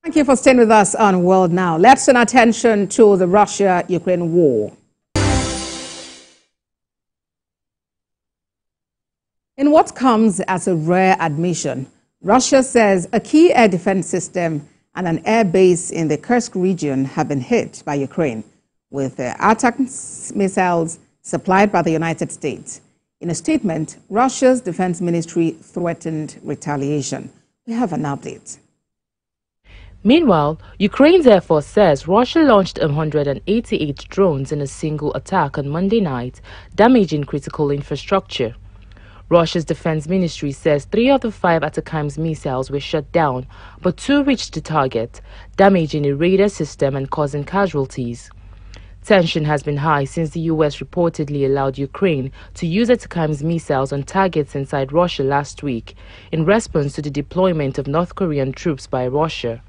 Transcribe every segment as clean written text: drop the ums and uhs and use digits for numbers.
Thank you for staying with us on World Now. Let's turn attention to the Russia-Ukraine war. In what comes as a rare admission, Russia says a key air defense system and an air base in the Kursk region have been hit by Ukraine with ATACMS missiles supplied by the United States. In a statement, Russia's defense ministry threatened retaliation. We have an update. Meanwhile, Ukraine's Air Force says Russia launched 188 drones in a single attack on Monday night, damaging critical infrastructure. Russia's defense ministry says 3 of the 5 ATACMS missiles were shot down, but 2 reached the target, damaging a radar system and causing casualties. Tension has been high since the U.S. reportedly allowed Ukraine to use ATACMS missiles on targets inside Russia last week in response to the deployment of North Korean troops by Russia.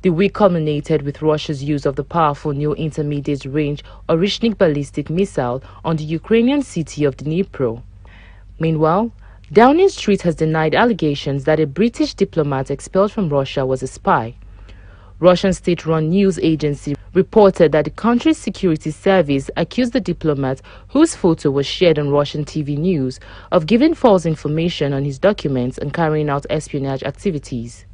The week culminated with Russia's use of the powerful new intermediate-range Orishnik ballistic missile on the Ukrainian city of Dnipro. Meanwhile, Downing Street has denied allegations that a British diplomat expelled from Russia was a spy. Russian state-run news agency reported that the country's security service accused the diplomat, whose photo was shared on Russian TV news, of giving false information on his documents and carrying out espionage activities.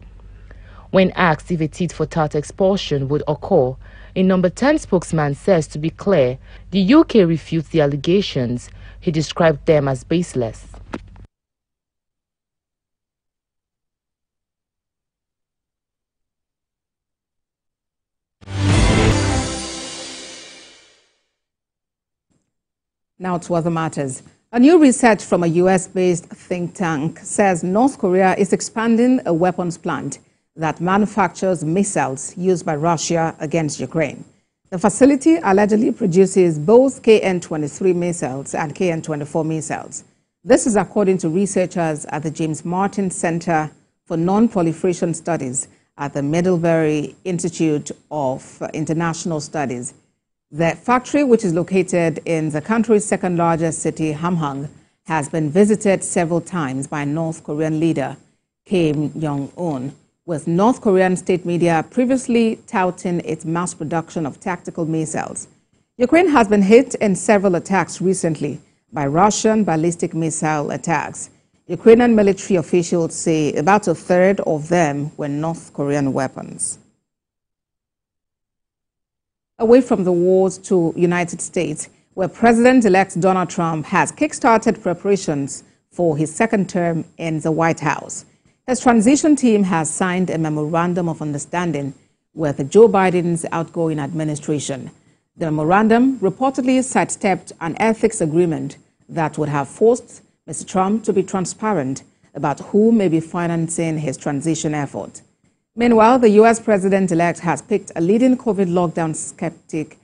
When asked if a tit-for-tat expulsion would occur, a No. 10 spokesman says, to be clear, the UK refutes the allegations. He described them as baseless. Now to other matters. A new research from a US-based think tank says North Korea is expanding a weapons plant that manufactures missiles used by Russia against Ukraine. The facility allegedly produces both KN-23 missiles and KN-24 missiles. This is according to researchers at the James Martin Center for Non-Proliferation Studies at the Middlebury Institute of International Studies. The factory, which is located in the country's second-largest city, Hamhung, has been visited several times by North Korean leader Kim Jong-un, with North Korean state media previously touting its mass production of tactical missiles. Ukraine has been hit in several attacks recently by Russian ballistic missile attacks. Ukrainian military officials say about a third of them were North Korean weapons. Away from the wars to United States, where President-elect Donald Trump has kick-started preparations for his second term in the White House. His transition team has signed a memorandum of understanding with Joe Biden's outgoing administration. The memorandum reportedly sidestepped an ethics agreement that would have forced Mr. Trump to be transparent about who may be financing his transition effort. Meanwhile, the U.S. president-elect has picked a leading COVID lockdown skeptic,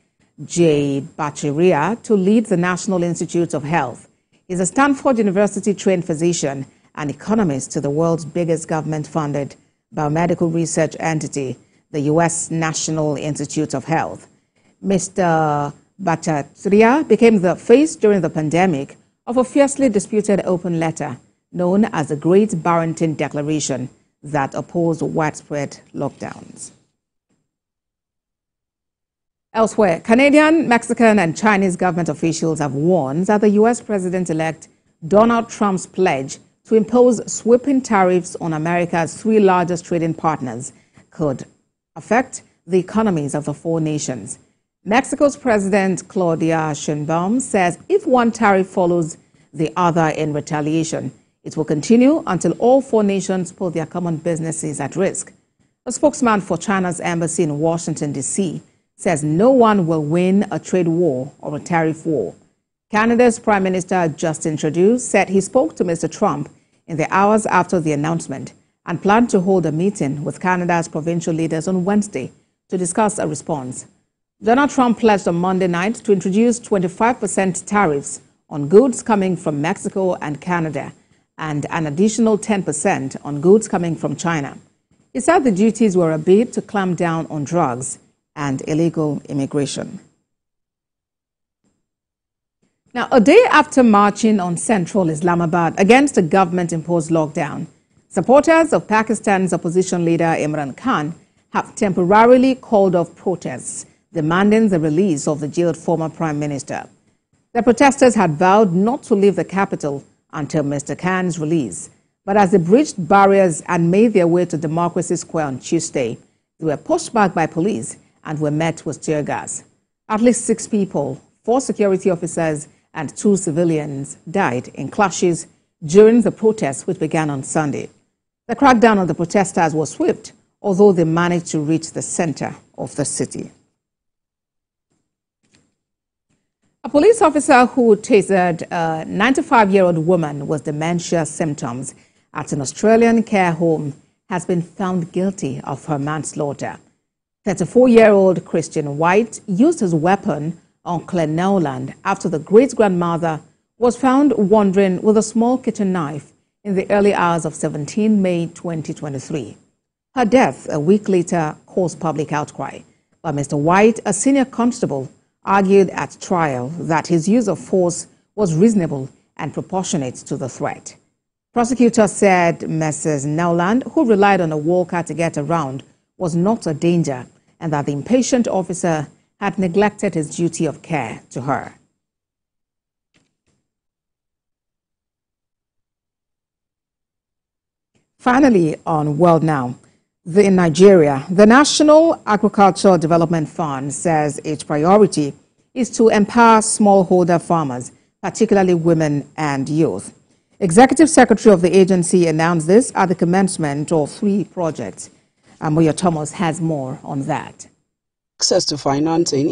Jay Bhattacharya, to lead the National Institutes of Health. He's a Stanford University-trained physician and economist to the world's biggest government-funded biomedical research entity, the U.S. National Institutes of Health. Mr. Bhattacharya became the face during the pandemic of a fiercely disputed open letter known as the Great Barrington Declaration that opposed widespread lockdowns. Elsewhere, Canadian, Mexican, and Chinese government officials have warned that the U.S. president-elect Donald Trump's pledge to impose sweeping tariffs on America's 3 largest trading partners could affect the economies of the 4 nations. Mexico's President Claudia Sheinbaum says if one tariff follows the other in retaliation, it will continue until all 4 nations put their common businesses at risk. A spokesman for China's embassy in Washington, D.C., says no one will win a trade war or a tariff war. Canada's Prime Minister Justin Trudeau said he spoke to Mr. Trump in the hours after the announcement and planned to hold a meeting with Canada's provincial leaders on Wednesday to discuss a response. Donald Trump pledged on Monday night to introduce 25% tariffs on goods coming from Mexico and Canada and an additional 10% on goods coming from China. He said the duties were a bid to clamp down on drugs and illegal immigration. Now, a day after marching on central Islamabad against a government-imposed lockdown, supporters of Pakistan's opposition leader Imran Khan have temporarily called off protests demanding the release of the jailed former prime minister. The protesters had vowed not to leave the capital until Mr. Khan's release. But as they breached barriers and made their way to Democracy Square on Tuesday, they were pushed back by police and were met with tear gas. At least 6 people, 4 security officers and 2 civilians died in clashes during the protests which began on Sunday. The crackdown on the protesters was swift, although they managed to reach the center of the city. A police officer who tasered a 95-year-old woman with dementia symptoms at an Australian care home has been found guilty of her manslaughter. 34-year-old Christian White used his weapon on Claire Nowland after the great-grandmother was found wandering with a small kitchen knife in the early hours of 17 May 2023. Her death a week later caused public outcry, but Mr. White, a senior constable, argued at trial that his use of force was reasonable and proportionate to the threat. Prosecutors said Mrs. Nowland, who relied on a walker to get around, was not a danger and that the impatient officer had neglected his duty of care to her. Finally, on World Now, in Nigeria, the National Agricultural Development Fund says its priority is to empower smallholder farmers, particularly women and youth. Executive Secretary of the agency announced this at the commencement of 3 projects. Moyo Thomas has more on that. Access to financing